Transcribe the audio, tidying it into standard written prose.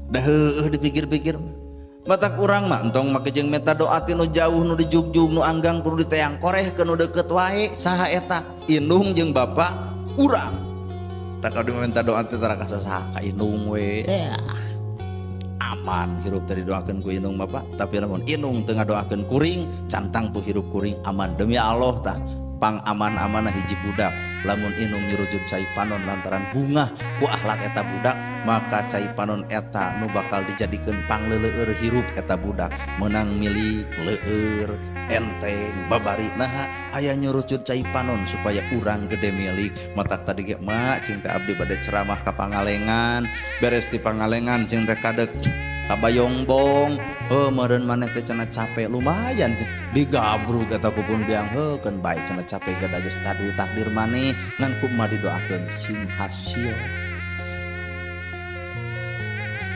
dah dipikir-pikir batak urang mah entong make jeung meta doa ti nu jauh nu dijugjug nu anggang kudu diteang koreh ke nu deket wae saha eta indung jeung bapak urang tak kadu minta doa secara kasasaha ka indung we aman hirup tadi doakeun ku indung bapak tapi lamun indung teu ngadoakeun kuring cantang tuh hirup kuring aman demi Allah tah pang aman-amanah hiji budak lamun indung nyurujud cai panon lantaran bunga ku akhlak eta budak maka cai panon eta nu bakal dijadikeun pangleleur hirup eta budak menang milih leueur enteng babari nah aya nyurujud cai panon supaya urang gede milik matak tadi ge mak cing teh abdi bade ceramah ka Pangalengan beres ti Pangalengan cing teh kadek kabayongbong meureun maneh teh cenah capek lumayan digabrug eta ku pun biang heukeun bae cenah capek gada geus tadi takdir maneh ngan ku mah didoakeun sing hasil